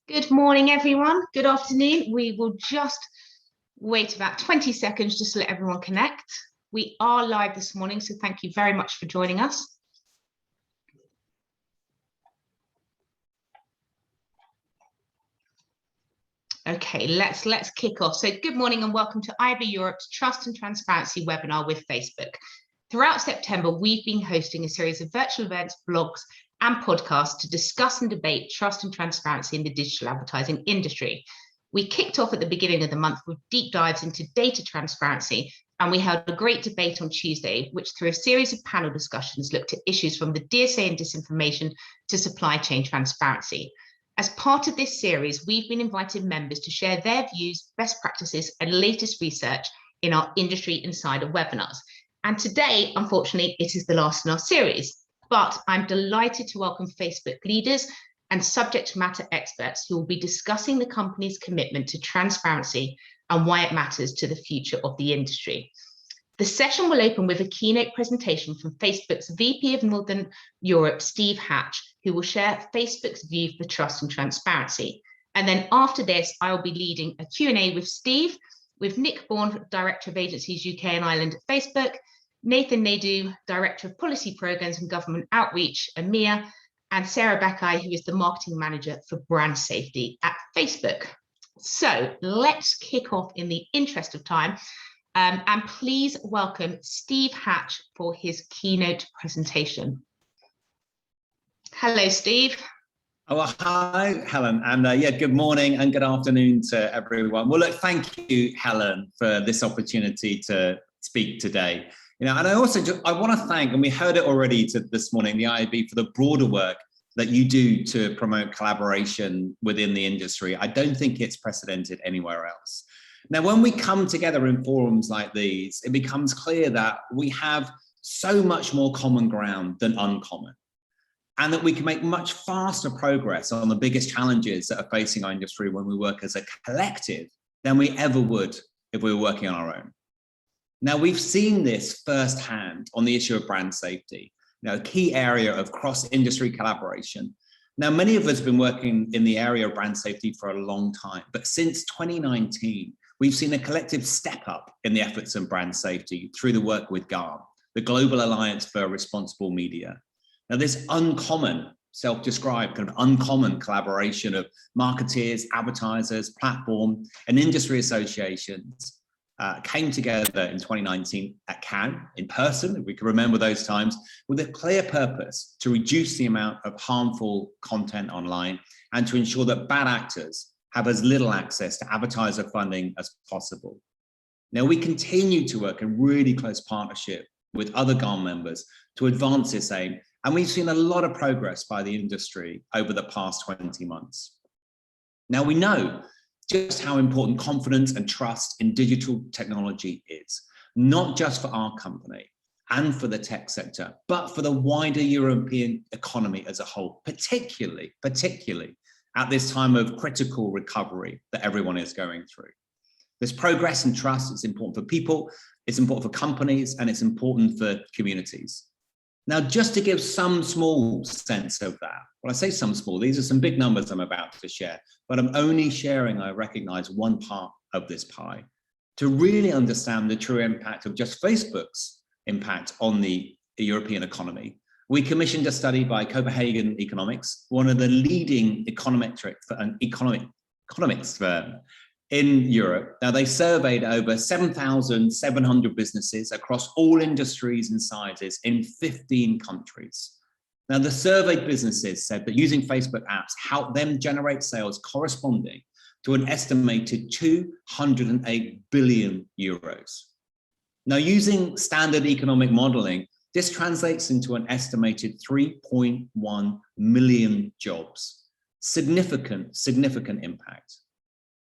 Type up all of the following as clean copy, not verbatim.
Good morning, everyone. Good afternoon. We will just wait about 20 seconds just to let everyone connect. We are live this morning, so thank you very much for joining us. Okay, let's kick off. So good morning and welcome to IAB Europe's Trust and Transparency webinar with Facebook. Throughout September, we've been hosting a series of virtual events, blogs, and podcasts to discuss and debate trust and transparency in the digital advertising industry. We kicked off at the beginning of the month with deep dives into data transparency, and we held a great debate on Tuesday, which through a series of panel discussions looked at issues from the DSA and disinformation to supply chain transparency. As part of this series, we've been inviting members to share their views, best practices, and latest research in our Industry Insider webinars. And today, unfortunately, it is the last in our series. But I'm delighted to welcome Facebook leaders and subject matter experts who will be discussing the company's commitment to transparency and why it matters to the future of the industry. The session will open with a keynote presentation from Facebook's VP of Northern Europe, Steve Hatch, who will share Facebook's view for trust and transparency. And then after this, I will be leading a Q&A with Steve, with Nick Bourne, Director of Agencies UK and Ireland at Facebook, Nathan Naidu, Director of Policy Programs and Government Outreach, EMEA, and Sarah Bakai, who is the Marketing Manager for Brand Safety at Facebook. So let's kick off in the interest of time, and please welcome Steve Hatch for his keynote presentation. Hello, Steve. Oh, hi, Helen, and good morning and good afternoon to everyone. Well, look, thank you, Helen, for this opportunity to speak today. And I also I want to thank, and we heard it already this morning, the IAB for the broader work that you do to promote collaboration within the industry. I don't think it's precedented anywhere else. Now, when we come together in forums like these, it becomes clear that we have so much more common ground than uncommon, and that we can make much faster progress on the biggest challenges that are facing our industry when we work as a collective than we ever would if we were working on our own. Now, we've seen this firsthand on the issue of brand safety, a key area of cross-industry collaboration. Now, many of us have been working in the area of brand safety for a long time, but since 2019, we've seen a collective step up in the efforts on brand safety through the work with GARM, the Global Alliance for Responsible Media. Now, this uncommon, self-described kind of uncommon collaboration of marketeers, advertisers, platform, and industry associations came together in 2019 at Cannes in person, if we can remember those times, with a clear purpose to reduce the amount of harmful content online and to ensure that bad actors have as little access to advertiser funding as possible. Now, we continue to work in really close partnership with other GARM members to advance this aim, and we've seen a lot of progress by the industry over the past 20 months. Now, we know just how important confidence and trust in digital technology is, not just for our company and for the tech sector, but for the wider European economy as a whole, particularly at this time of critical recovery that everyone is going through. This progress and trust is important for people, it's important for companies, and it's important for communities. Now, just to give some small sense of that, when I say some small, these are some big numbers I'm about to share, but I'm only sharing, I recognize, one part of this pie to really understand the true impact of just Facebook's impact on the European economy. We commissioned a study by Copenhagen Economics, one of the leading economics firm in Europe. Now, they surveyed over 7,700 businesses across all industries and sizes in 15 countries. Now, the surveyed businesses said that using Facebook apps helped them generate sales corresponding to an estimated 208 billion euros. Now, using standard economic modeling, this translates into an estimated 3.1 million jobs. Significant impact.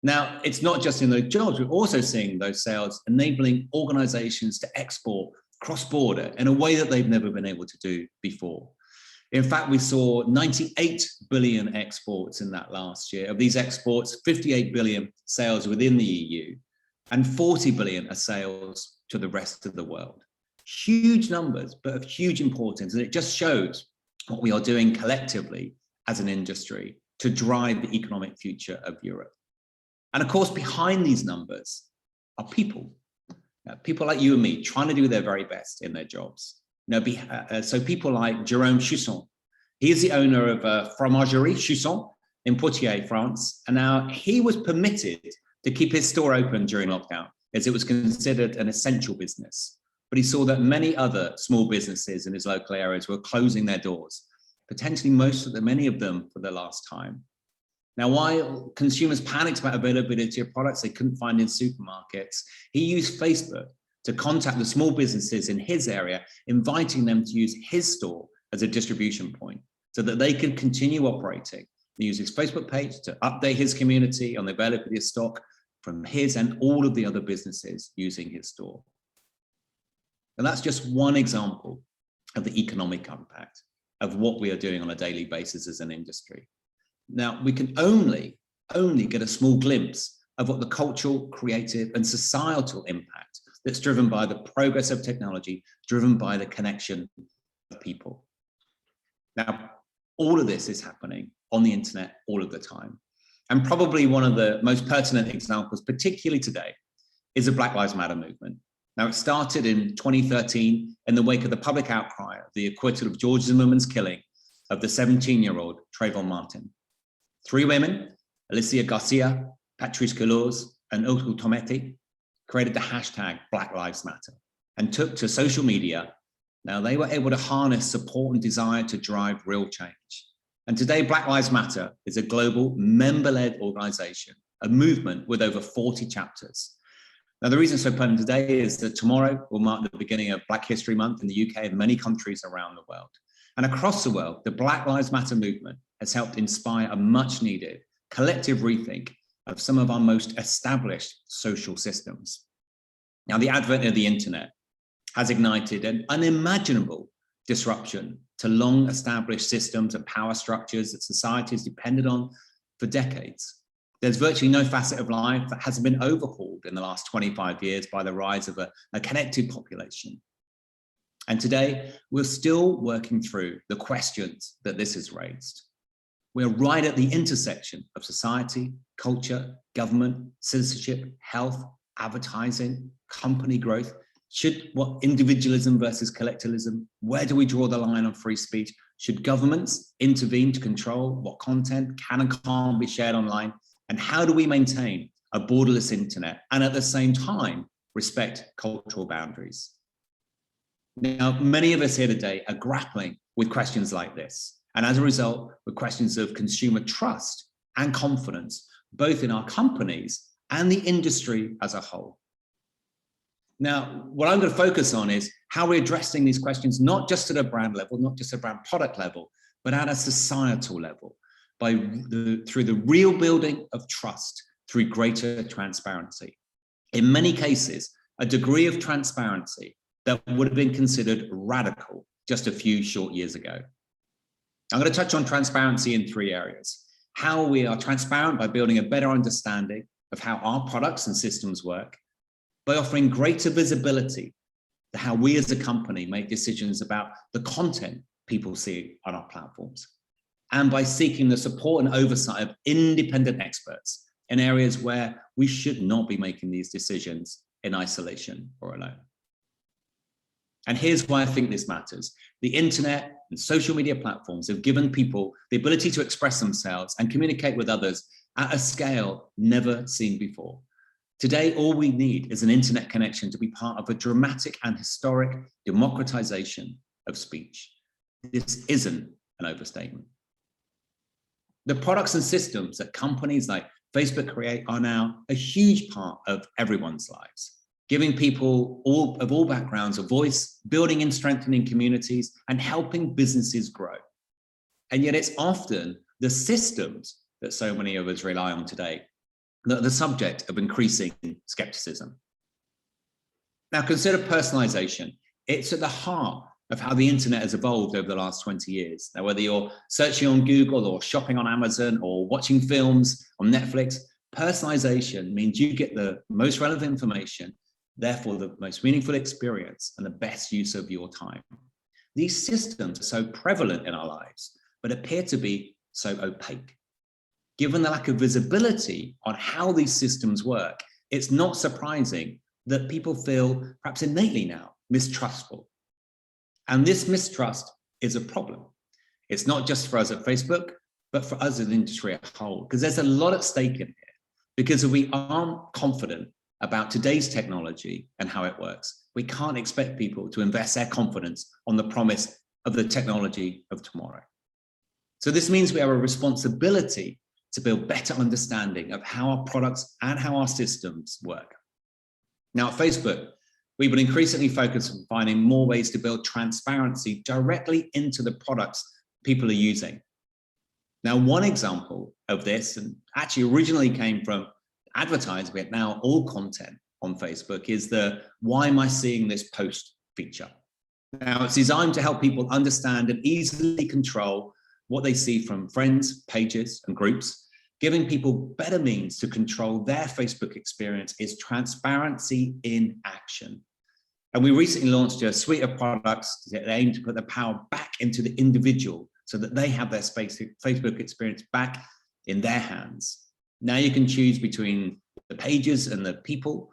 Now, it's not just in those jobs, we're also seeing those sales enabling organizations to export cross-border in a way that they've never been able to do before. In fact, we saw 98 billion exports in that last year. Of these exports, 58 billion sales within the EU and 40 billion are sales to the rest of the world. Huge numbers, but of huge importance. And it just shows what we are doing collectively as an industry to drive the economic future of Europe. And of course, behind these numbers are people. People like you and me trying to do their very best in their jobs. So people like Jérôme Chusson. He is the owner of Fromagerie Chusson in Poitiers, France. And now he was permitted to keep his store open during lockdown as it was considered an essential business. But he saw that many other small businesses in his local areas were closing their doors, potentially many of them for the last time. Now, while consumers panicked about availability of products they couldn't find in supermarkets, he used Facebook to contact the small businesses in his area, inviting them to use his store as a distribution point so that they could continue operating. He used his Facebook page to update his community on the availability of stock from his and all of the other businesses using his store. And that's just one example of the economic impact of what we are doing on a daily basis as an industry. Now, we can only get a small glimpse of what the cultural, creative, and societal impact that's driven by the progress of technology, driven by the connection of people. Now, all of this is happening on the internet all of the time. And probably one of the most pertinent examples, particularly today, is the Black Lives Matter movement. Now, it started in 2013 in the wake of the public outcry of the acquittal of George Zimmerman's killing of the 17-year-old Trayvon Martin. 3 women, Alicia Garcia, Patrice Cullors, and Otul Tometi, created the hashtag Black Lives Matter and took to social media. Now, they were able to harness support and desire to drive real change. And today, Black Lives Matter is a global member-led organization, a movement with over 40 chapters. Now, the reason it's so pertinent today is that tomorrow will mark the beginning of Black History Month in the UK and many countries around the world. And across the world, the Black Lives Matter movement has helped inspire a much-needed collective rethink of some of our most established social systems. Now, the advent of the internet has ignited an unimaginable disruption to long-established systems and power structures that society has depended on for decades. There's virtually no facet of life that hasn't been overhauled in the last 25 years by the rise of a connected population. And today, we're still working through the questions that this has raised. We're right at the intersection of society, culture, government, citizenship, health, advertising, company growth. What individualism versus collectivism? Where do we draw the line on free speech? Should governments intervene to control what content can and can't be shared online? And how do we maintain a borderless internet and at the same time respect cultural boundaries? Now, many of us here today are grappling with questions like this. And as a result, with questions of consumer trust and confidence, both in our companies and the industry as a whole. Now, what I'm going to focus on is how we're addressing these questions, not just at a brand level, not just a brand product level, but at a societal level, through the real building of trust, through greater transparency. In many cases, a degree of transparency that would have been considered radical just a few short years ago. I'm going to touch on transparency in 3 areas. How we are transparent by building a better understanding of how our products and systems work, by offering greater visibility to how we as a company make decisions about the content people see on our platforms, and by seeking the support and oversight of independent experts in areas where we should not be making these decisions in isolation or alone. And here's why I think this matters. The internet and social media platforms have given people the ability to express themselves and communicate with others at a scale never seen before. Today, all we need is an internet connection to be part of a dramatic and historic democratization of speech. This isn't an overstatement. The products and systems that companies like Facebook create are now a huge part of everyone's lives, giving people of all backgrounds a voice, building and strengthening communities, and helping businesses grow. And yet it's often the systems that so many of us rely on today that are the subject of increasing skepticism. Now consider personalization. It's at the heart of how the internet has evolved over the last 20 years. Now, whether you're searching on Google or shopping on Amazon or watching films on Netflix, personalization means you get the most relevant information, therefore the most meaningful experience and the best use of your time. These systems are so prevalent in our lives, but appear to be so opaque. given the lack of visibility on how these systems work, it's not surprising that people feel perhaps innately now mistrustful. And this mistrust is a problem. It's not just for us at Facebook, but for us as an industry as a whole, because there's a lot at stake in here. Because if we aren't confident about today's technology and how it works, we can't expect people to invest their confidence on the promise of the technology of tomorrow. So this means we have a responsibility to build better understanding of how our products and how our systems work. Now, at Facebook, we would increasingly focus on finding more ways to build transparency directly into the products people are using. Now, one example of this, and actually originally came from advertising, but now all content on Facebook, is the "Why am I seeing this post" feature. Now, it's designed to help people understand and easily control what they see from friends, pages, and groups. Giving people better means to control their Facebook experience is transparency in action. And we recently launched a suite of products that aim to put the power back into the individual so that they have their Facebook experience back in their hands. Now you can choose between the pages and the people.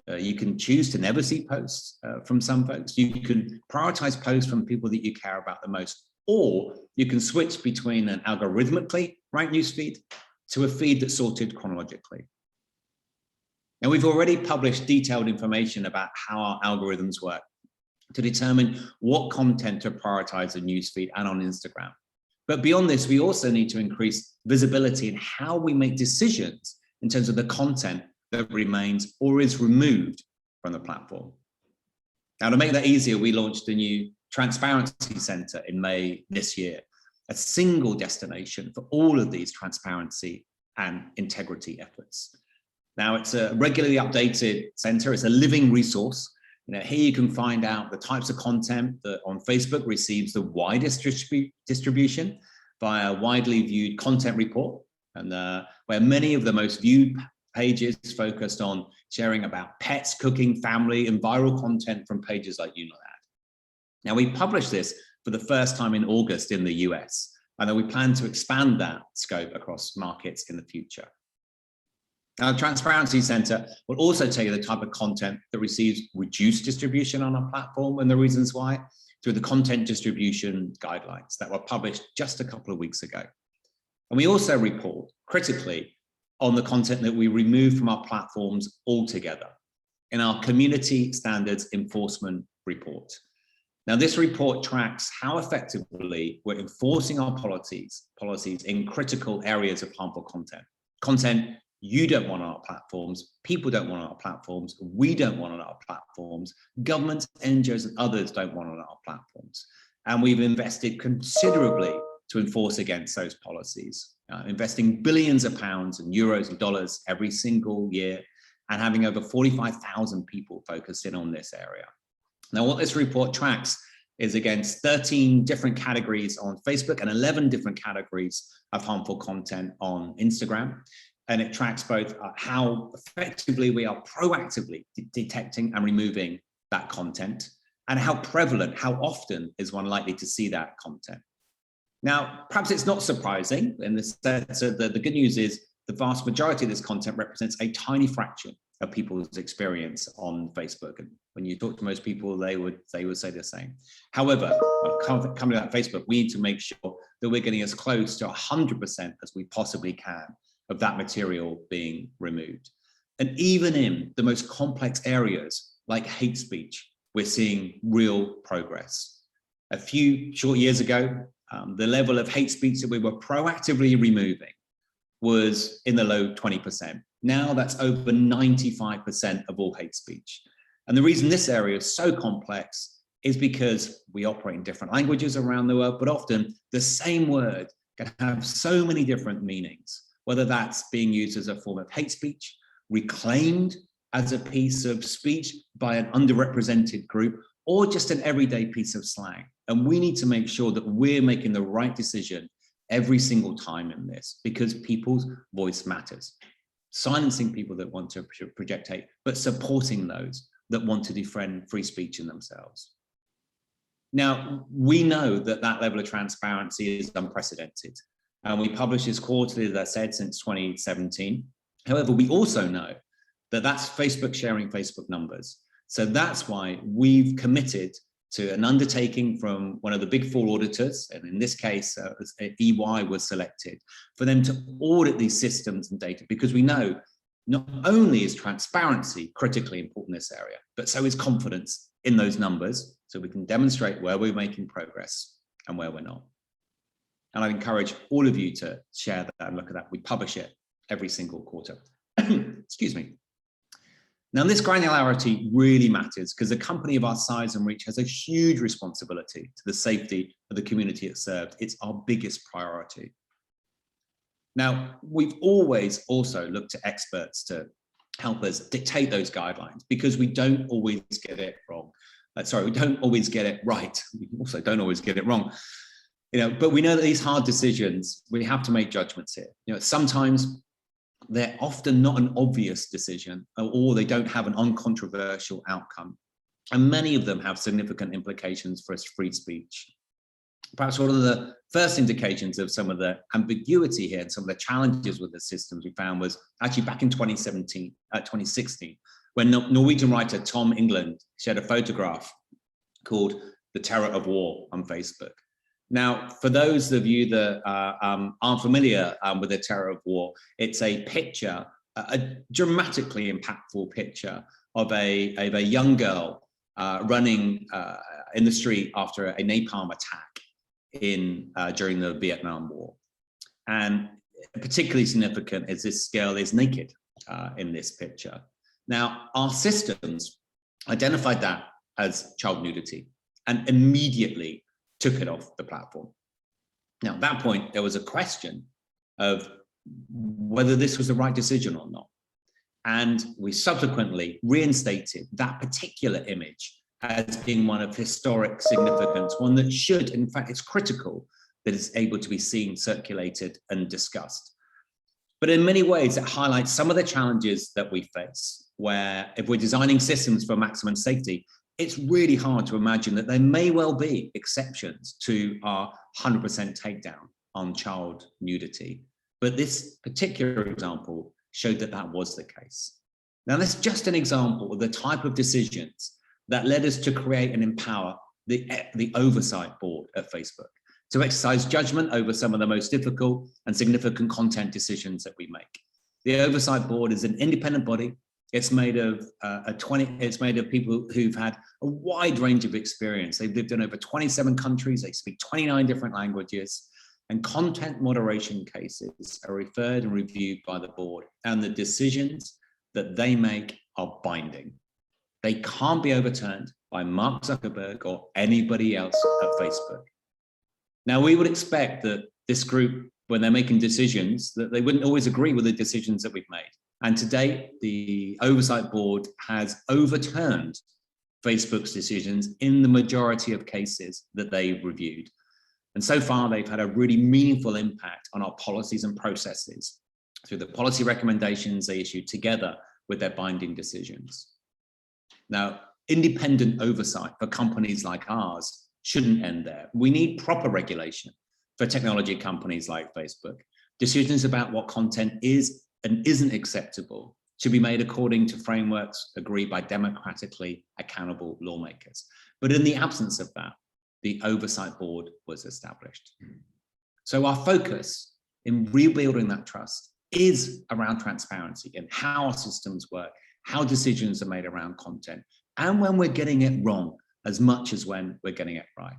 You can choose to never see posts from some folks. You can prioritize posts from people that you care about the most, or you can switch between an algorithmically ranked newsfeed to a feed that's sorted chronologically. Now, we've already published detailed information about how our algorithms work to determine what content to prioritize in newsfeed and on Instagram. But beyond this, we also need to increase visibility in how we make decisions in terms of the content that remains or is removed from the platform. Now, to make that easier, we launched a new Transparency Center in May this year, a single destination for all of these transparency and integrity efforts. Now, it's a regularly updated center. It's a living resource. Here you can find out the types of content that on Facebook receives the widest distribution via a widely viewed content report, and where many of the most viewed pages focused on sharing about pets, cooking, family, and viral content from pages like You Know That. Now, we published this for the first time in August in the US, and then we plan to expand that scope across markets in the future. Now, the Transparency Center will also tell you the type of content that receives reduced distribution on our platform and the reasons why through the content distribution guidelines that were published just a couple of weeks ago. And we also report critically on the content that we remove from our platforms altogether in our Community Standards Enforcement Report. Now, this report tracks how effectively we're enforcing our policies in critical areas of harmful content you don't want on our platforms, people don't want on our platforms, we don't want on our platforms, governments, NGOs, and others don't want on our platforms. And we've invested considerably to enforce against those policies, investing billions of pounds and euros and dollars every single year, and having over 45,000 people focused in on this area. Now, what this report tracks is against 13 different categories on Facebook and 11 different categories of harmful content on Instagram. And it tracks both how effectively we are proactively detecting and removing that content, and how prevalent, how often is one likely to see that content. Now, perhaps it's not surprising in the sense that the good news is the vast majority of this content represents a tiny fraction of people's experience on Facebook. And when you talk to most people, they would say the same. However, coming out of Facebook, we need to make sure that we're getting as close to 100% as we possibly can of that material being removed. And even in the most complex areas like hate speech, we're seeing real progress. A few short years ago, the level of hate speech that we were proactively removing was in the low 20%. Now that's over 95% of all hate speech. And the reason this area is so complex is because we operate in different languages around the world, but often the same word can have so many different meanings, whether that's being used as a form of hate speech, reclaimed as a piece of speech by an underrepresented group, or just an everyday piece of slang. And we need to make sure that we're making the right decision every single time in this, because people's voice matters. Silencing people that want to project hate, but supporting those that want to defend free speech in themselves. Now, we know that that level of transparency is unprecedented. And we publish this quarterly, as I said, since 2017. However, we also know that that's Facebook sharing Facebook numbers. So that's why we've committed to an undertaking from one of the big four auditors, and in this case, EY was selected, for them to audit these systems and data, because we know not only is transparency critically important in this area, but so is confidence in those numbers, so we can demonstrate where we're making progress and where we're not. And I'd encourage all of you to share that and look at that. We publish it every single quarter. Excuse me. Now, this granularity really matters because a company of our size and reach has a huge responsibility to the safety of the community it served. It's our biggest priority. Now, we've always also looked to experts to help us dictate those guidelines because we don't always get it wrong. We don't always get it right. We also don't always get it wrong. But we know that these hard decisions, we have to make judgments here. Sometimes they're often not an obvious decision, or they don't have an uncontroversial outcome. And many of them have significant implications for free speech. Perhaps one of the first indications of some of the ambiguity here and some of the challenges with the systems we found was actually back in 2016, when Norwegian writer Tom England shared a photograph called "The Terror of War" on Facebook. Now, for those of you that aren't familiar with the terror of war, it's a picture, a dramatically impactful picture of a young girl running in the street after a napalm attack during the Vietnam War. And particularly significant is this girl is naked in this picture. Now, our systems identified that as child nudity and immediately took it off the platform. Now, at that point, there was a question of whether this was the right decision or not. And we subsequently reinstated that particular image as being one of historic significance, one that should, in fact, it's critical that it's able to be seen, circulated, and discussed. But in many ways, it highlights some of the challenges that we face, where if we're designing systems for maximum safety, it's really hard to imagine that there may well be exceptions to our 100% takedown on child nudity. But this particular example showed that that was the case. Now, that's just an example of the type of decisions that led us to create and empower the oversight board at Facebook to exercise judgment over some of the most difficult and significant content decisions that we make. The oversight board is an independent body. It's made of people who've had a wide range of experience. They've lived in over 27 countries. They speak 29 different languages, and content moderation cases are referred and reviewed by the board, and the decisions that they make are binding. They can't be overturned by Mark Zuckerberg or anybody else at Facebook. Now, we would expect that this group, when they're making decisions, that they wouldn't always agree with the decisions that we've made. And to date, the oversight board has overturned Facebook's decisions in the majority of cases that they've reviewed. And so far, they've had a really meaningful impact on our policies and processes through the policy recommendations they issue together with their binding decisions. Now, independent oversight for companies like ours shouldn't end there. We need proper regulation for technology companies like Facebook. Decisions about what content is and isn't acceptable should be made according to frameworks agreed by democratically accountable lawmakers. But in the absence of that, the oversight board was established. So our focus in rebuilding that trust is around transparency and how our systems work, how decisions are made around content, and when we're getting it wrong as much as when we're getting it right.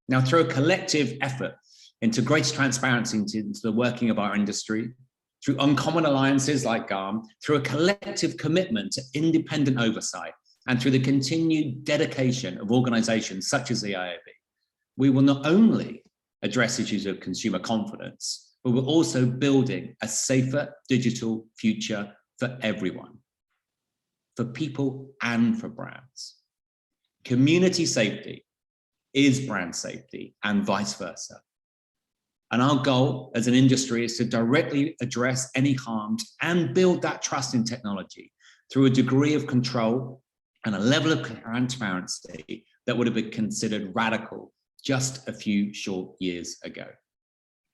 Now, through a collective effort into greater transparency into the working of our industry, through uncommon alliances like GARM, through a collective commitment to independent oversight, and through the continued dedication of organizations such as the IAB, we will not only address issues of consumer confidence, but we're also building a safer digital future for everyone, for people and for brands. Community safety is brand safety and vice versa. And our goal as an industry is to directly address any harms and build that trust in technology through a degree of control and a level of transparency that would have been considered radical just a few short years ago.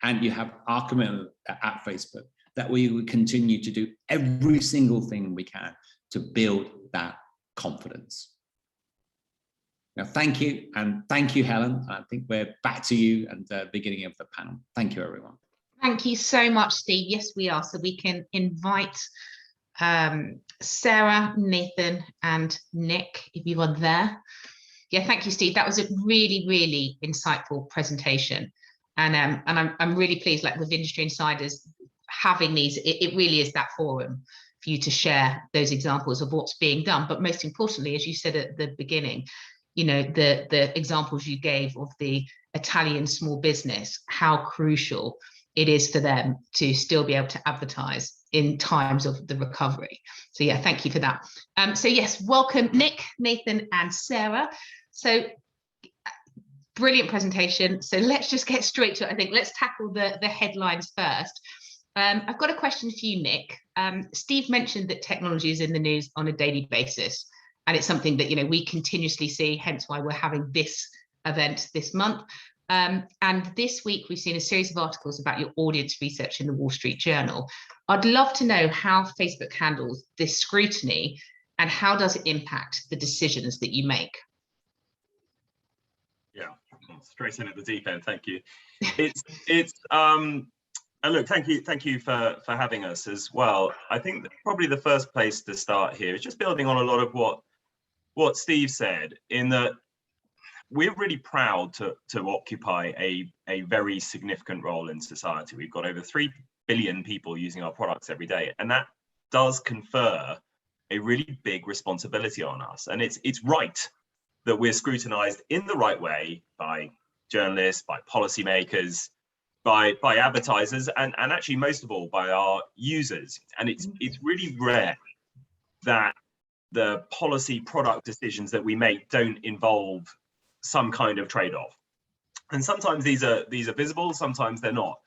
and you have our commitment at Facebook that we will continue to do every single thing we can to build that confidence. Now, thank you, and thank you, Helen. I think we're back to you and the beginning of the panel. Thank you, everyone. Thank you so much, Steve. Yes, we are. So we can invite Sarah, Nathan, and Nick, if you are there. Yeah, thank you, Steve. That was a really, really insightful presentation. And I'm really pleased, like with Industry Insiders, having these, it really is that forum for you to share those examples of what's being done. But most importantly, as you said at the beginning, you know, the examples you gave of the Italian small business, how crucial it is for them to still be able to advertise in times of the recovery. So yeah, thank you for that. So yes, welcome Nick, Nathan, and Sarah. So brilliant presentation. So let's just get straight to it. I think let's tackle the headlines first. I've got a question for you, Nick. Steve mentioned that technology is in the news on a daily basis, and it's something that, you know, we continuously see, hence why we're having this event this month. And this week, we've seen a series of articles about your audience research in the Wall Street Journal. I'd love to know how Facebook handles this scrutiny and how does it impact the decisions that you make? Yeah, straight in at the deep end. Thank you. And look, thank you for having us as well. I think that probably the first place to start here is just building on a lot of what Steve said, in that we're really proud to occupy a very significant role in society. We've got over 3 billion people using our products every day, and that does confer a really big responsibility on us. And it's right that we're scrutinized in the right way by journalists, by policymakers, by advertisers, and actually most of all by our users. And it's really rare that the policy product decisions that we make don't involve some kind of trade-off. And sometimes these are visible, sometimes they're not.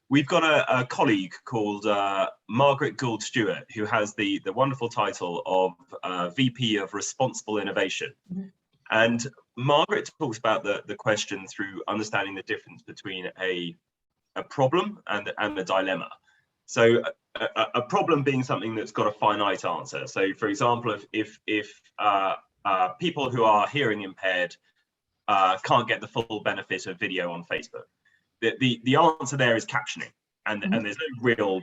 We've got a colleague called Margaret Gould-Stewart, who has the wonderful title of VP of Responsible Innovation. Mm-hmm. And Margaret talks about the question through understanding the difference between a problem and a dilemma. So a problem being something that's got a finite answer. So for example, if people who are hearing impaired can't get the full benefit of video on Facebook, the answer there is captioning, and there's no real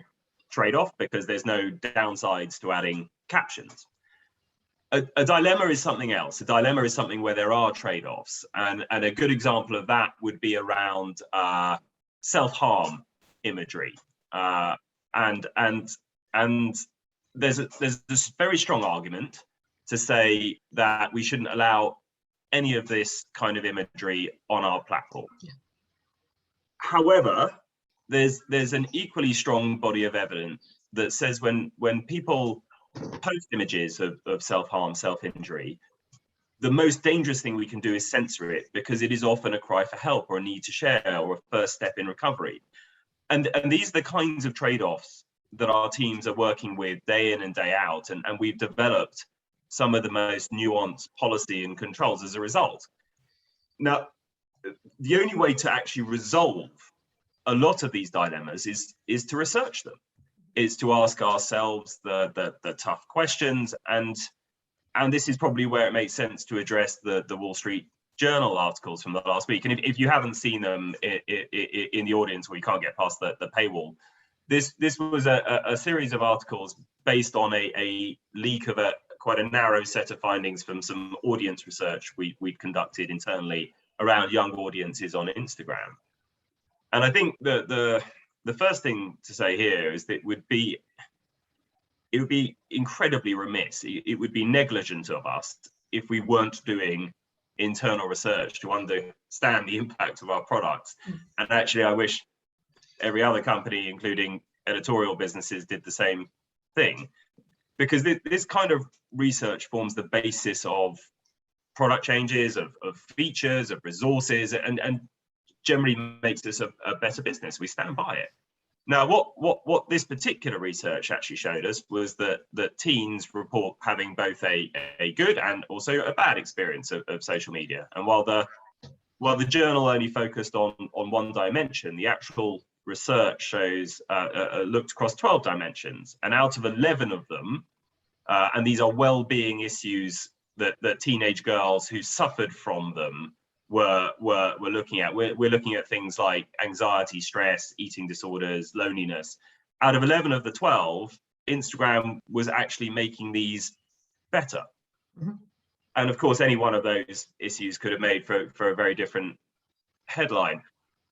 trade-off because there's no downsides to adding captions. A dilemma is something else. A dilemma is something where there are trade-offs, and a good example of that would be around self-harm imagery, and there's this very strong argument to say that we shouldn't allow any of this kind of imagery on our platform. Yeah. However, there's an equally strong body of evidence that says when people post images of self-harm, self-injury, the most dangerous thing we can do is censor it, because it is often a cry for help or a need to share or a first step in recovery. And these are the kinds of trade-offs that our teams are working with day in and day out, and we've developed some of the most nuanced policy and controls as a result. Now, the only way to actually resolve a lot of these dilemmas is to research them, is to ask ourselves the tough questions, and this is probably where it makes sense to address the Wall Street Journal articles from the last week. And if you haven't seen them in the audience, we can't get past the paywall. This was a series of articles based on a leak of quite a narrow set of findings from some audience research we'd conducted internally around young audiences on Instagram. And I think the first thing to say here is that it would be incredibly remiss, it would be negligent of us if we weren't doing internal research to understand the impact of our products. And actually, I wish every other company, including editorial businesses, did the same thing, because this kind of research forms the basis of product changes, of features, of resources, and generally makes us a better business. We stand by it. Now, what this particular research actually showed us was that teens report having both a good and also a bad experience of social media. And while the journal only focused on one dimension, the actual research shows looked across 12 dimensions, and out of 11 of them, and these are well-being issues that teenage girls who suffered from them were looking at. We're looking at things like anxiety, stress, eating disorders, loneliness. Out of 11 of the 12, Instagram was actually making these better. Mm-hmm. And of course, any one of those issues could have made for a very different headline.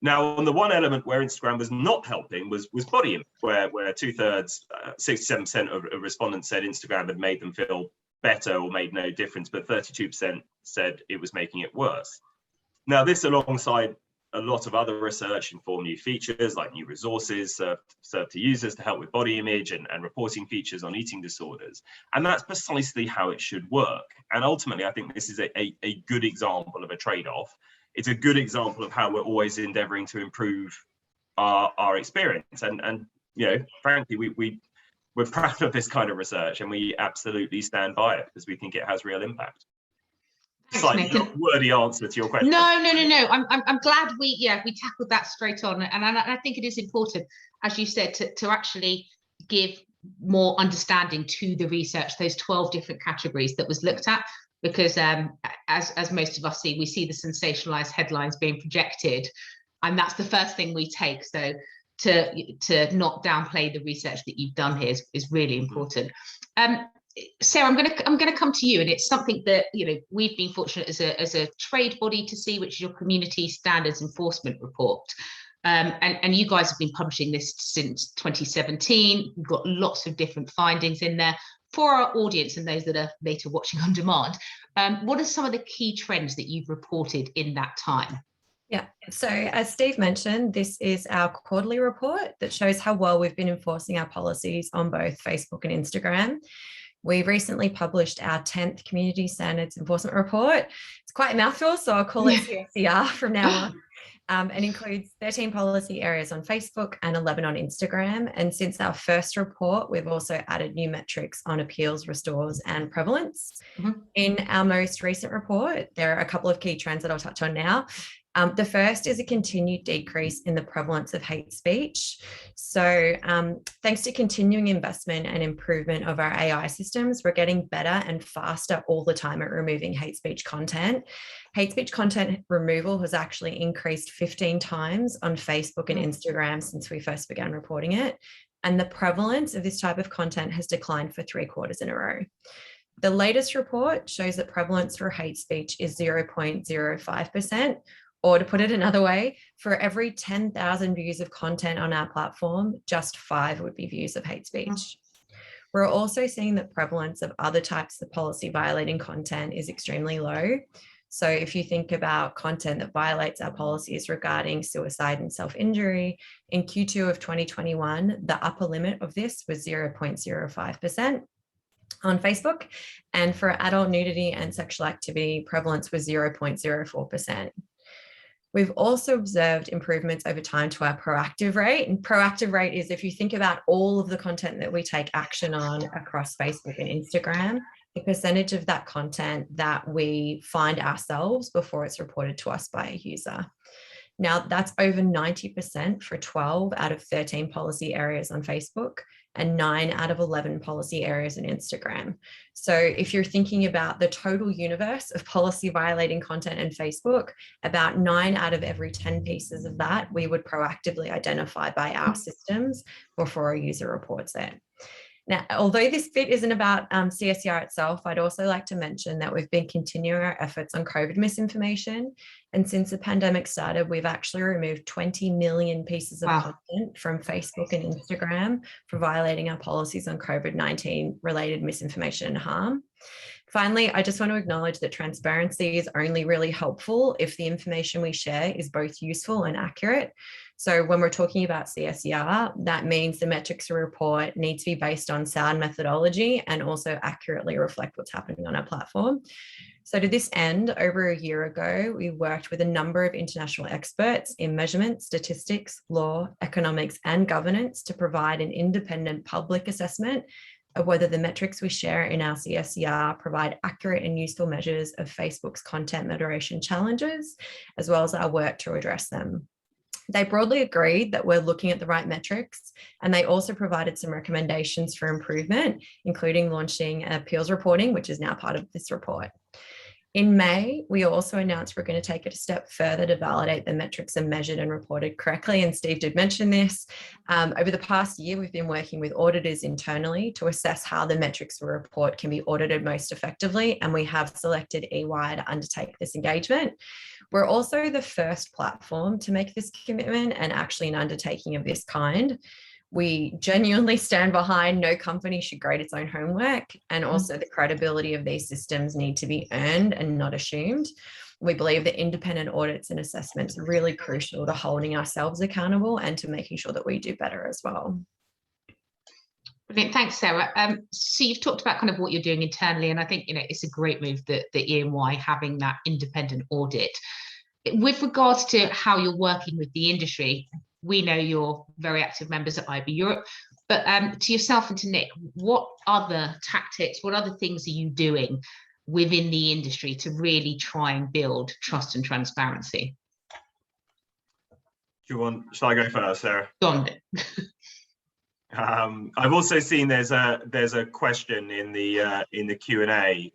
Now, on the one element where Instagram was not helping was body image, where 2/3, 67% of respondents said Instagram had made them feel better or made no difference, but 32% said it was making it worse. Now, this alongside a lot of other research informed new features like new resources served to users to help with body image and reporting features on eating disorders. And that's precisely how it should work. And ultimately, I think this is a good example of a trade-off. It's a good example of how we're always endeavoring to improve our experience. And you know, frankly, we're proud of this kind of research, and we absolutely stand by it because we think it has real impact. Slightly wordy answer to your question. No. I'm glad we tackled that straight on, and I think it is important, as you said, to actually give more understanding to the research, those 12 different categories that was looked at, because as most of us see, we see the sensationalized headlines being projected, and that's the first thing we take. So to not downplay the research that you've done here is really important. Sarah, I'm gonna come to you, and it's something that we've been fortunate as a trade body to see, which is your Community Standards Enforcement Report, and you guys have been publishing this since 2017. You've got lots of different findings in there for our audience and those that are later watching on demand. What are some of the key trends that you've reported in that time? Yeah, so as Steve mentioned, this is our quarterly report that shows how well we've been enforcing our policies on both Facebook and Instagram. We recently published our 10th Community Standards Enforcement Report. It's quite a mouthful, so I'll call it CSER from now on. It includes 13 policy areas on Facebook and 11 on Instagram. And since our first report, we've also added new metrics on appeals, restores, and prevalence. Mm-hmm. In our most recent report, there are a couple of key trends that I'll touch on now. The first is a continued decrease in the prevalence of hate speech. So thanks to continuing investment and improvement of our AI systems, we're getting better and faster all the time at removing hate speech content. Hate speech content removal has actually increased 15 times on Facebook and Instagram since we first began reporting it. And the prevalence of this type of content has declined for 3 quarters in a row. The latest report shows that prevalence for hate speech is 0.05%. Or to put it another way, for every 10,000 views of content on our platform, just 5 would be views of hate speech. We're also seeing that prevalence of other types of policy violating content is extremely low. So if you think about content that violates our policies regarding suicide and self-injury, in Q2 of 2021, the upper limit of this was 0.05% on Facebook. And for adult nudity and sexual activity, prevalence was 0.04%. We've also observed improvements over time to our proactive rate. And proactive rate is if you think about all of the content that we take action on across Facebook and Instagram, the percentage of that content that we find ourselves before it's reported to us by a user. Now, that's over 90% for 12 out of 13 policy areas on Facebook and 9 out of 11 policy areas on Instagram. So if you're thinking about the total universe of policy violating content in Facebook, about 9 out of every 10 pieces of that, we would proactively identify by our systems before a user reports it. Now, although this bit isn't about CSER itself, I'd also like to mention that we've been continuing our efforts on COVID misinformation. And since the pandemic started, we've actually removed 20 million pieces of content from Facebook and Instagram for violating our policies on COVID-19 related misinformation and harm. Finally, I just want to acknowledge that transparency is only really helpful if the information we share is both useful and accurate. So when we're talking about CSER, that means the metrics we report need to be based on sound methodology and also accurately reflect what's happening on our platform. So to this end, over a year ago, we worked with a number of international experts in measurement, statistics, law, economics, and governance to provide an independent public assessment of whether the metrics we share in our CSER provide accurate and useful measures of Facebook's content moderation challenges, as well as our work to address them. They broadly agreed that we're looking at the right metrics, and they also provided some recommendations for improvement, including launching appeals reporting, which is now part of this report. In May, we also announced we're going to take it a step further to validate the metrics are measured and reported correctly. And Steve did mention this. Over the past year, we've been working with auditors internally to assess how the metrics we report can be audited most effectively. And we have selected EY to undertake this engagement. We're also the first platform to make this commitment and actually an undertaking of this kind. We genuinely stand behind no company should grade its own homework, and also the credibility of these systems need to be earned and not assumed. We believe that independent audits and assessments are really crucial to holding ourselves accountable and to making sure that we do better as well. Brilliant. Thanks, Sarah. So you've talked about kind of what you're doing internally, and I think it's a great move that EY having that independent audit. With regards to how you're working with the industry, we know you're very active members at IAB Europe, but to yourself and to Nick, what other tactics, what other things are you doing within the industry to really try and build trust and transparency? Shall I go first, Sarah? Go on. I've also seen there's a question in the Q&A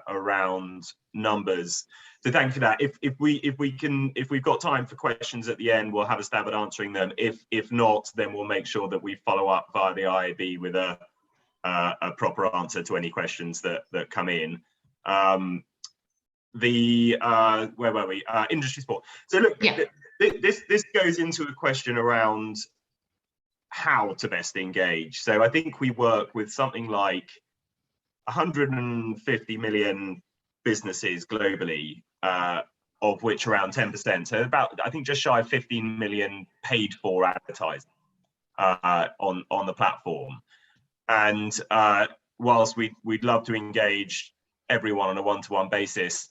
around numbers. So thank you for that. If we've got time for questions at the end, we'll have a stab at answering them. If not, then we'll make sure that we follow up via the IAB with a proper answer to any questions that come in. Where were we? Industry support. So look, yeah. This goes into a question around how to best engage. So I think we work with something like 150 million businesses globally, of which around 10%, so about, I think, just shy of 15 million paid for advertising on the platform. And whilst we'd love to engage everyone on a one-to-one basis,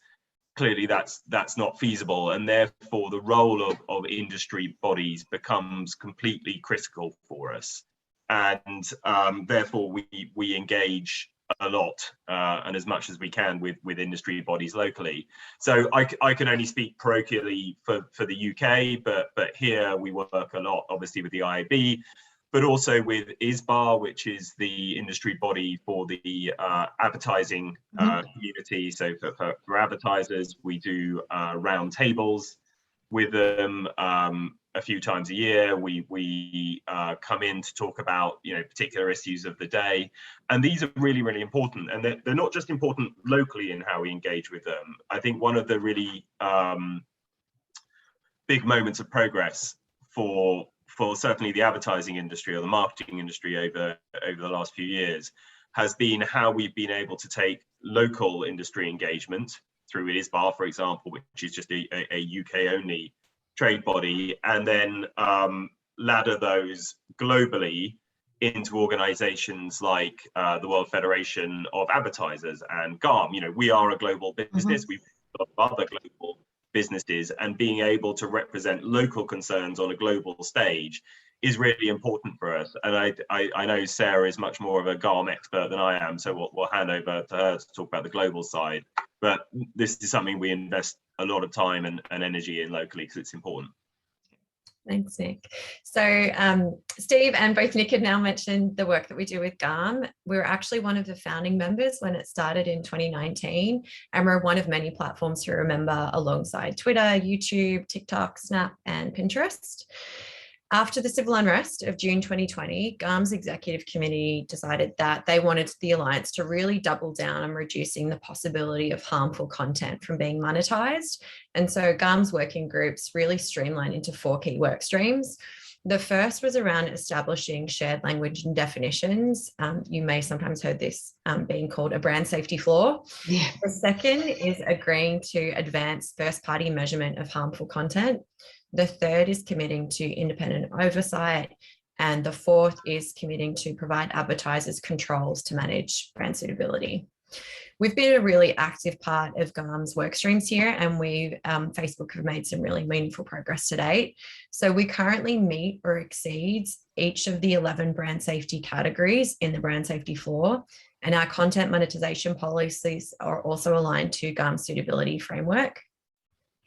clearly that's not feasible, and therefore the role of industry bodies becomes completely critical for us. And therefore we engage a lot and as much as we can with industry bodies locally. So I can only speak parochially for the UK, but here we work a lot obviously with the IAB, but also with ISBA, which is the industry body for the advertising community. So for advertisers, we do round tables with them a few times a year. We come in to talk about particular issues of the day, and these are really, really important. And they're not just important locally in how we engage with them. I think one of the really big moments of progress for certainly the advertising industry or the marketing industry over the last few years has been how we've been able to take local industry engagement through ISBA, for example, which is just a UK only trade body, and then ladder those globally into organizations like the World Federation of Advertisers and GARM. We are a global business. We've got other global businesses, and being able to represent local concerns on a global stage is really important for us. And I know Sarah is much more of a GARM expert than I am, so we'll hand over to her to talk about the global side. But this is something we invest a lot of time and energy in locally because it's important. Thanks, Nick. So Steve and both Nick had now mentioned the work that we do with GARM. We're actually one of the founding members when it started in 2019, and we're one of many platforms to remember alongside Twitter, YouTube, TikTok, Snap, and Pinterest. After the civil unrest of June 2020, GARM's executive committee decided that they wanted the Alliance to really double down on reducing the possibility of harmful content from being monetized. And so GARM's working groups really streamlined into 4 key work streams. The first was around establishing shared language and definitions. You may sometimes heard this being called a brand safety flaw. Yeah. The second is agreeing to advance first-party measurement of harmful content. The third is committing to independent oversight. And the fourth is committing to provide advertisers controls to manage brand suitability. We've been a really active part of GARM's work streams here, and Facebook have made some really meaningful progress to date. So we currently meet or exceed each of the 11 brand safety categories in the brand safety flaw, and our content monetization policies are also aligned to GARM's suitability framework.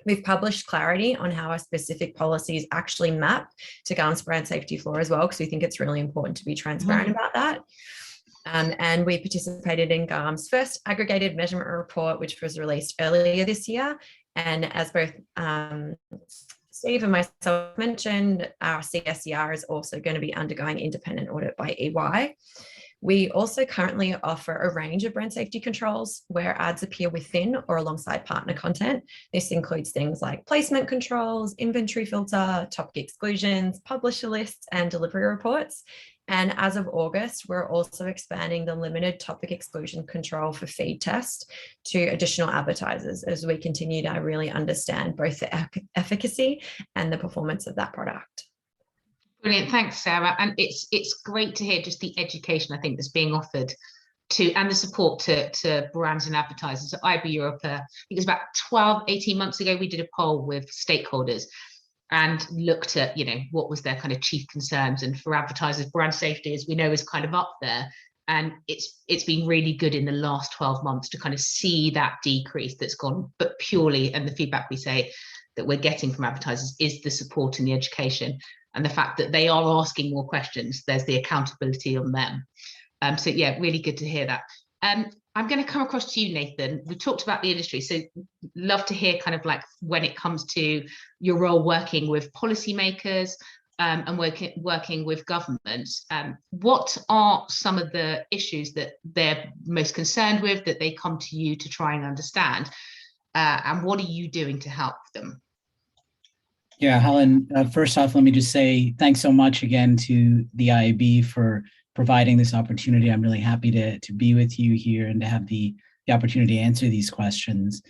We've published clarity on how our specific policies actually map to GARM's brand safety flaw as well, because we think it's really important to be transparent about that. And we participated in GARM's first aggregated measurement report, which was released earlier this year. And as both Steve and myself mentioned, our CSER is also going to be undergoing independent audit by EY. We also currently offer a range of brand safety controls where ads appear within or alongside partner content. This includes things like placement controls, inventory filter, topic exclusions, publisher lists, and delivery reports. And as of August, we're also expanding the limited topic exclusion control for feed test to additional advertisers as we continue to really understand both the efficacy and the performance of that product. Brilliant, thanks, Sarah. And it's great to hear just the education I think that's being offered to, and the support to brands and advertisers. At IAB Europe, I think it was about 18 months ago, we did a poll with stakeholders and looked at, what was their kind of chief concerns. And for advertisers, brand safety, as we know, is kind of up there. And it's been really good in the last 12 months to kind of see that decrease that's gone, but purely, and the feedback we say that we're getting from advertisers is the support and the education. And the fact that they are asking more questions, there's the accountability on them. So yeah, really good to hear that. I'm going to come across to you, Nathan. We talked about the industry, so love to hear kind of like when it comes to your role working with policymakers and working with governments. What are some of the issues that they're most concerned with, that they come to you to try and understand? And what are you doing to help them? Yeah, Helen, first off, let me just say thanks so much again to the IAB for providing this opportunity. I'm really happy to be with you here and to have the opportunity to answer these questions.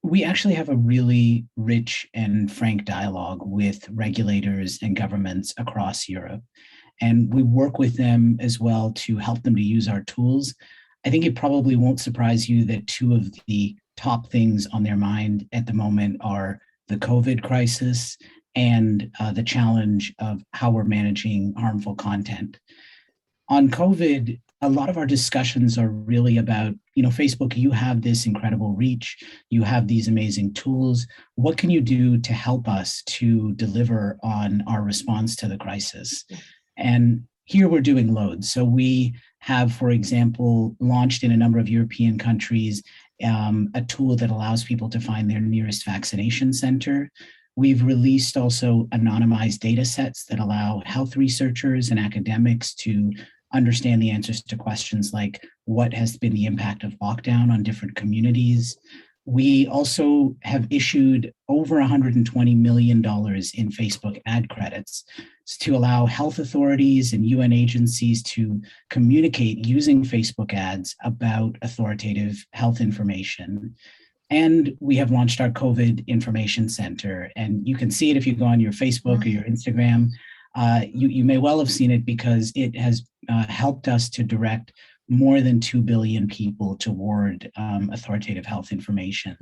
We actually have a really rich and frank dialogue with regulators and governments across Europe. And we work with them as well to help them to use our tools. I think it probably won't surprise you that two of the top things on their mind at the moment are the COVID crisis and the challenge of how we're managing harmful content. On COVID, a lot of our discussions are really about, Facebook, you have this incredible reach, you have these amazing tools. What can you do to help us to deliver on our response to the crisis? And here we're doing loads. So we have, for example, launched in a number of European countries a tool that allows people to find their nearest vaccination center. We've released also anonymized data sets that allow health researchers and academics to understand the answers to questions like what has been the impact of lockdown on different communities. We also have issued over $120 million in Facebook ad credits to allow health authorities and UN agencies to communicate using Facebook ads about authoritative health information. And we have launched our COVID Information Center. And you can see it if you go on your Facebook or your Instagram. You may well have seen it because it has helped us to direct more than 2 billion people toward authoritative health information.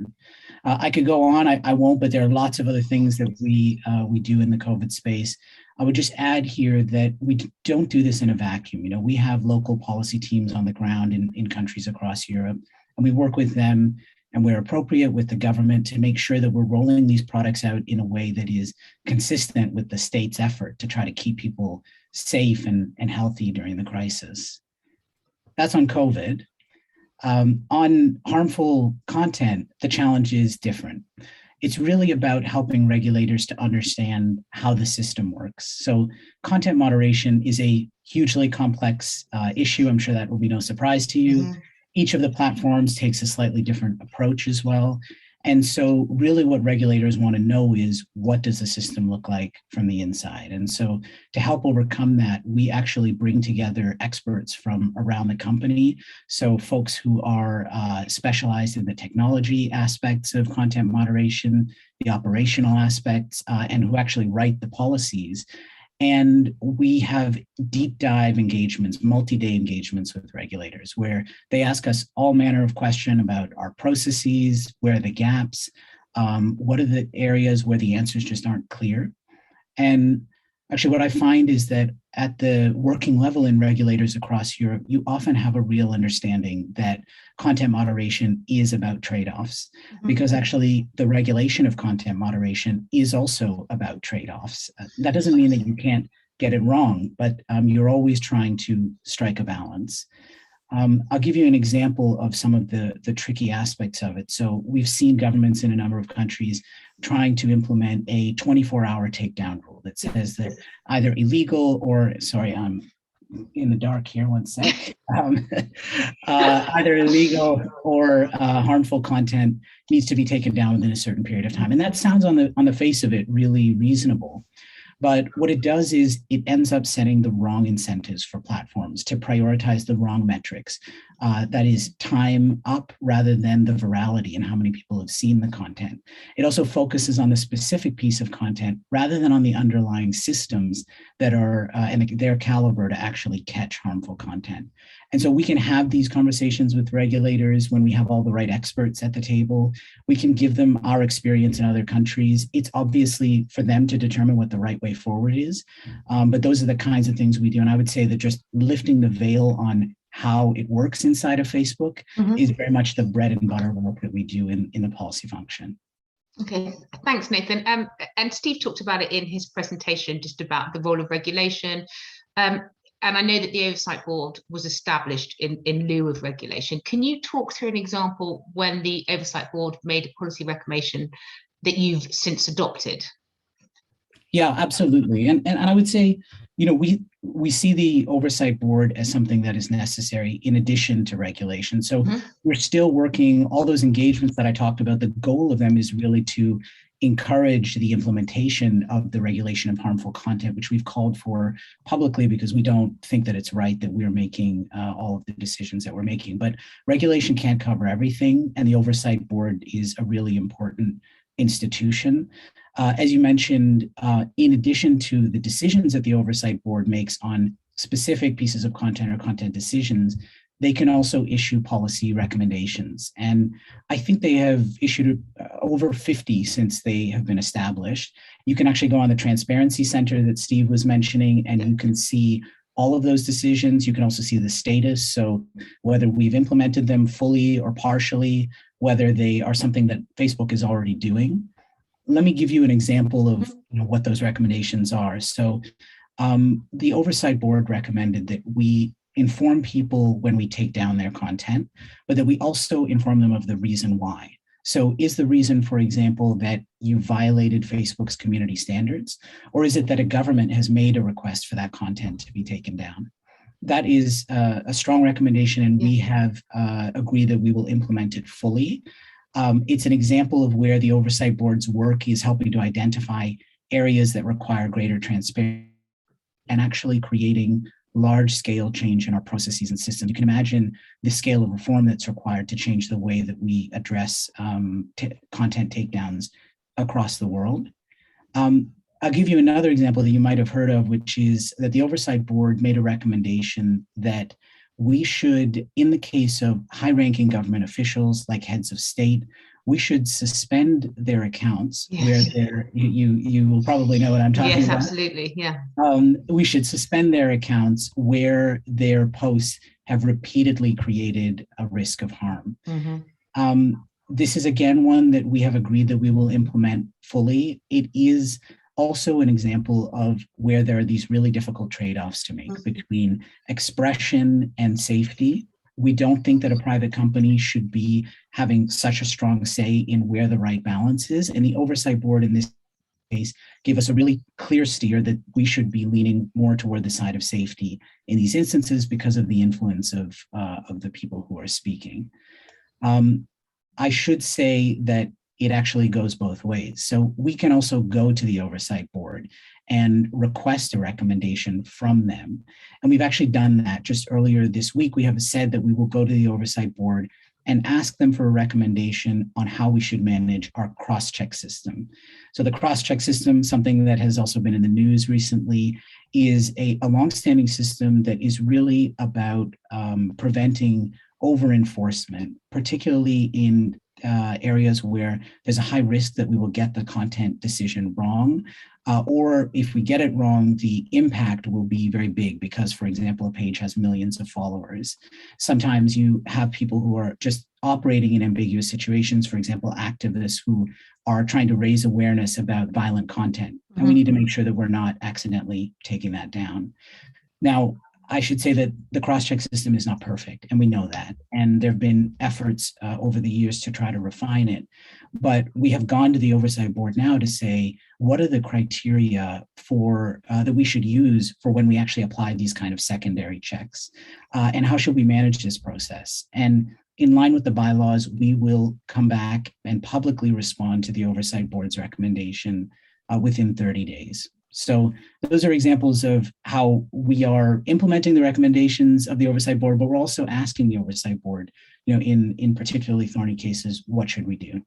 I could go on, I won't, but there are lots of other things that we do in the COVID space. I would just add here that we don't do this in a vacuum. We have local policy teams on the ground in countries across Europe, and we work with them and where appropriate with the government to make sure that we're rolling these products out in a way that is consistent with the state's effort to try to keep people safe and healthy during the crisis. That's on COVID. On harmful content, the challenge is different. It's really about helping regulators to understand how the system works. So content moderation is a hugely complex issue. I'm sure that will be no surprise to you. Mm-hmm. Each of the platforms takes a slightly different approach as well. And so really what regulators want to know is, what does the system look like from the inside? And so to help overcome that, we actually bring together experts from around the company. So folks who are specialized in the technology aspects of content moderation, the operational aspects, and who actually write the policies. And we have deep dive engagements, multi-day engagements with regulators where they ask us all manner of questions about our processes, where are the gaps, what are the areas where the answers just aren't clear. And Actually, what I find is that at the working level in regulators across Europe, you often have a real understanding that content moderation is about trade-offs, because actually the regulation of content moderation is also about trade-offs. That doesn't mean that you can't get it wrong, but you're always trying to strike a balance. I'll give you an example of some of the tricky aspects of it. So we've seen governments in a number of countries trying to implement a 24-hour takedown rule that says that either illegal or, sorry, I'm in the dark here, one sec. Either illegal or harmful content needs to be taken down within a certain period of time. And that sounds on the face of it really reasonable. But what it does is it ends up setting the wrong incentives for platforms to prioritize the wrong metrics. That is time up rather than the virality and how many people have seen the content. It also focuses on the specific piece of content rather than on the underlying systems that are and their caliber to actually catch harmful content. And so we can have these conversations with regulators when we have all the right experts at the table. We can give them our experience in other countries. It's obviously for them to determine what the right way forward is. But those are the kinds of things we do. And I would say that just lifting the veil on how it works inside of Facebook is very much the bread and butter work that we do in the policy function. Okay, thanks, Nathan. And Steve talked about it in his presentation, just about the role of regulation. And I know that the Oversight Board was established in lieu of regulation. Can you talk through an example when the Oversight Board made a policy recommendation that you've since adopted? Yeah, absolutely. And I would say, you know, we see the Oversight Board as something that is necessary in addition to regulation. So we're still working, all those engagements that I talked about, the goal of them is really to encourage the implementation of the regulation of harmful content, which we've called for publicly because we don't think that it's right that we're making all of the decisions that we're making. But regulation can't cover everything, and the Oversight Board is a really important institution. As you mentioned, in addition to the decisions that the Oversight Board makes on specific pieces of content or content decisions, they can also issue policy recommendations. And I think they have issued over 50 since they have been established. You can actually go on the Transparency Center that Steve was mentioning, and you can see all of those decisions. You can also see the status. So whether we've implemented them fully or partially, whether they are something that Facebook is already doing. Let me give you an example of what those recommendations are. So the Oversight Board recommended that we inform people when we take down their content, but that we also inform them of the reason why. So is the reason, for example, that you violated Facebook's community standards, or is it that a government has made a request for that content to be taken down? That is a strong recommendation, and we have agreed that we will implement it fully. It's an example of where the Oversight Board's work is helping to identify areas that require greater transparency and actually creating large-scale change in our processes and systems. You can imagine the scale of reform that's required to change the way that we address content takedowns across the world. I'll give you another example that you might have heard of, which is that the Oversight Board made a recommendation that we should, in the case of high-ranking government officials like heads of state, we should suspend their accounts where they're, you will probably know what I'm talking about. Yes, absolutely, yeah. We should suspend their accounts where their posts have repeatedly created a risk of harm. This is, again, one that we have agreed that we will implement fully. It is also an example of where there are these really difficult trade-offs to make between expression and safety. We don't think that a private company should be having such a strong say in where the right balance is. And the Oversight Board in this case gave us a really clear steer that we should be leaning more toward the side of safety in these instances because of the influence of the people who are speaking. I should say that it actually goes both ways. So we can also go to the Oversight Board and request a recommendation from them. And we've actually done that just earlier this week. We have said that we will go to the Oversight Board and ask them for a recommendation on how we should manage our cross-check system. So the cross-check system, something that has also been in the news recently, is a longstanding system that is really about preventing over-enforcement, particularly in areas where there's a high risk that we will get the content decision wrong. Or if we get it wrong, the impact will be very big because, for example, a page has millions of followers. Sometimes you have people who are just operating in ambiguous situations, for example, activists who are trying to raise awareness about violent content. And we need to make sure that we're not accidentally taking that down. Now, I should say that the cross-check system is not perfect, and we know that. And there have been efforts over the years to try to refine it. But we have gone to the Oversight Board now to say, what are the criteria for that we should use for when we actually apply these kind of secondary checks? And how should we manage this process? And in line with the bylaws, we will come back and publicly respond to the Oversight Board's recommendation within 30 days. So those are examples of how we are implementing the recommendations of the Oversight Board, but we're also asking the Oversight Board, in particularly thorny cases, what should we do?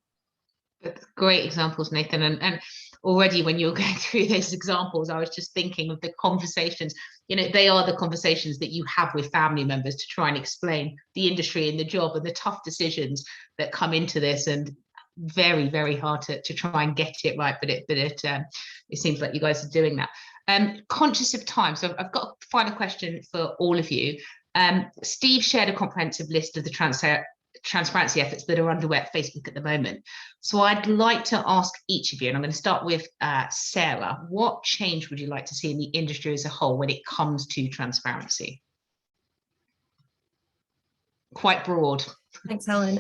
Great examples, Nathan. And already when you were going through those examples, I was just thinking of the conversations, they are the conversations that you have with family members to try and explain the industry and the job and the tough decisions that come into this. And very, very hard to try and get it right, but it seems like you guys are doing that. Conscious of time, so I've got a final question for all of you. Steve shared a comprehensive list of the transparency efforts that are underway at Facebook at the moment. So I'd like to ask each of you, and I'm going to start with Sarah, what change would you like to see in the industry as a whole when it comes to transparency? Quite broad. Thanks, Helen.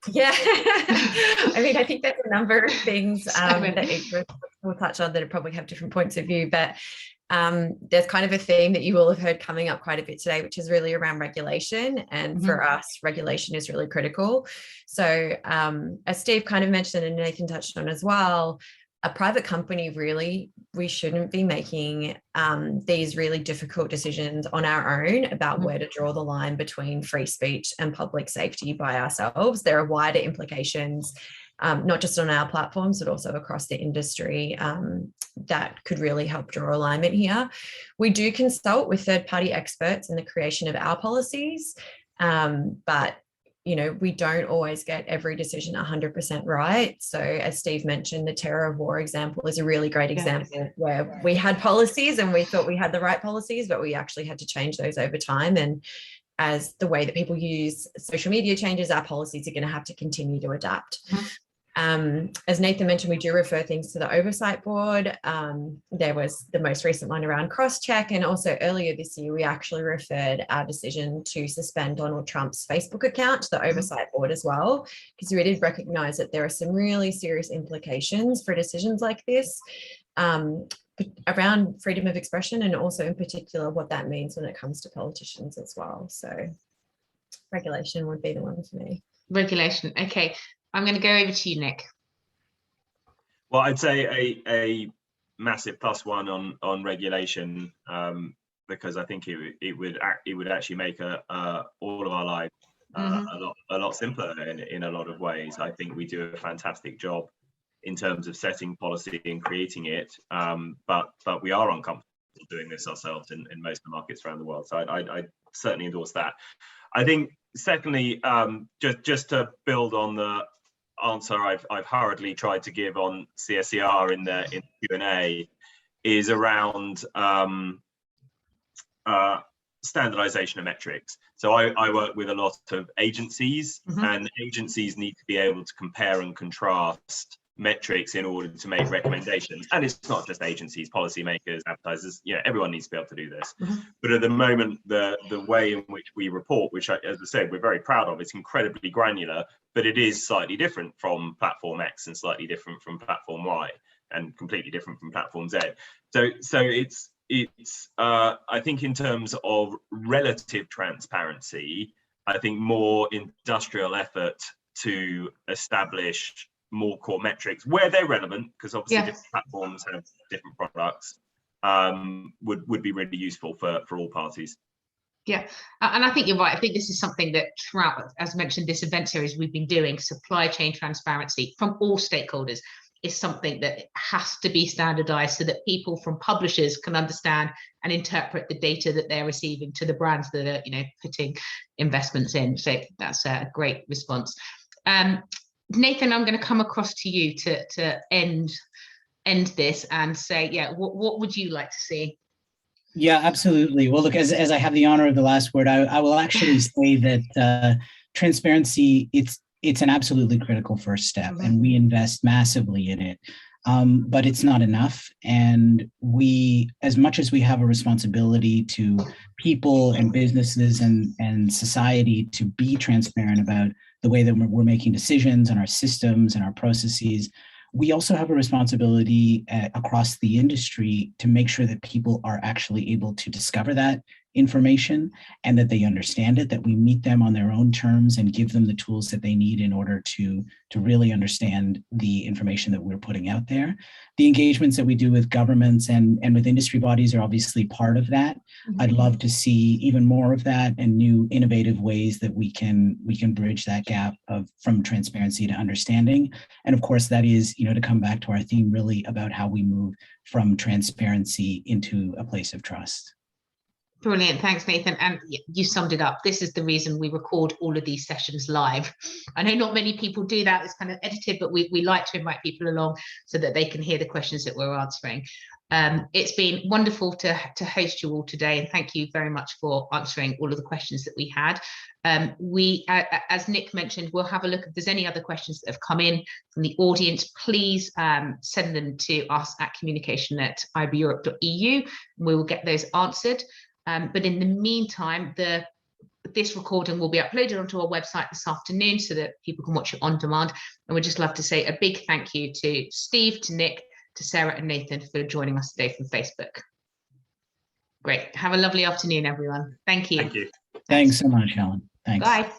Yeah, I mean, I think there's a number of things that each of us will touch on that probably have different points of view, but there's kind of a theme that you will have heard coming up quite a bit today, which is really around regulation. And for us, regulation is really critical. So as Steve kind of mentioned and Nathan touched on as well, a private company, really, we shouldn't be making these really difficult decisions on our own about where to draw the line between free speech and public safety by ourselves. There are wider implications, not just on our platforms, but also across the industry that could really help draw alignment here. We do consult with third-party experts in the creation of our policies, but we don't always get every decision 100% right. So as Steve mentioned, the terror of war example is a really great example where we had policies and we thought we had the right policies, but we actually had to change those over time. And as the way that people use social media changes, our policies are going to have to continue to adapt. As Nathan mentioned, we do refer things to the Oversight Board. There was the most recent one around cross-check, and also earlier this year, we actually referred our decision to suspend Donald Trump's Facebook account to the Oversight Board as well, because we did recognise that there are some really serious implications for decisions like this around freedom of expression, and also in particular what that means when it comes to politicians as well. So regulation would be the one for me. Regulation, okay. I'm going to go over to you, Nick. Well, I'd say a massive +1 on regulation, because I think it would actually make all of our lives a lot simpler in a lot of ways. I think we do a fantastic job in terms of setting policy and creating it, but we are uncomfortable doing this ourselves in most of the markets around the world. So I certainly endorse that. I think secondly, just to build on the answer I've hurriedly tried to give on CSER in the Q&A, is around standardization of metrics. So I work with a lot of agencies, and agencies need to be able to compare and contrast metrics in order to make recommendations. And it's not just agencies, policymakers, advertisers, everyone needs to be able to do this. But at the moment, the way in which we report, which as I said, we're very proud of, it's incredibly granular, but it is slightly different from platform X and slightly different from platform Y and completely different from platform Z. So it's I think in terms of relative transparency, I think more industrial effort to establish more core metrics where they're relevant, because obviously different platforms have different products, would be really useful for all parties. Yeah, and I think you're right. I think this is something that throughout, as mentioned, this event series we've been doing, supply chain transparency from all stakeholders is something that has to be standardized so that people from publishers can understand and interpret the data that they're receiving to the brands that are, putting investments in. So that's a great response. Nathan, I'm going to come across to you to end end this and say, yeah, what would you like to see? Yeah, absolutely. Well, look, as I have the honor of the last word, I will actually say that transparency, it's an absolutely critical first step, and we invest massively in it. But it's not enough. And we, as much as we have a responsibility to people and businesses and society to be transparent about the way that we're making decisions and our systems and our processes, we also have a responsibility across the industry to make sure that people are actually able to discover that information and that they understand it, that we meet them on their own terms and give them the tools that they need in order to really understand the information that we're putting out there. The engagements that we do with governments and with industry bodies are obviously part of that. I'd love to see even more of that and new innovative ways that we can bridge that gap from transparency to understanding. And of course, that is, to come back to our theme, really about how we move from transparency into a place of trust. Brilliant. Thanks, Nathan. And you summed it up. This is the reason we record all of these sessions live. I know not many people do that. It's kind of edited, but we like to invite people along so that they can hear the questions that we're answering. It's been wonderful to host you all today, and thank you very much for answering all of the questions that we had. As Nick mentioned, we'll have a look if there's any other questions that have come in from the audience. Please send them to us at communication@iabeurope.eu, and we will get those answered. But in the meantime, this recording will be uploaded onto our website this afternoon so that people can watch it on demand. And we'd just love to say a big thank you to Steve, to Nick, to Sarah and Nathan for joining us today from Facebook. Great. Have a lovely afternoon, everyone. Thank you. Thank you. Thanks so much, Helen. Thanks. Bye.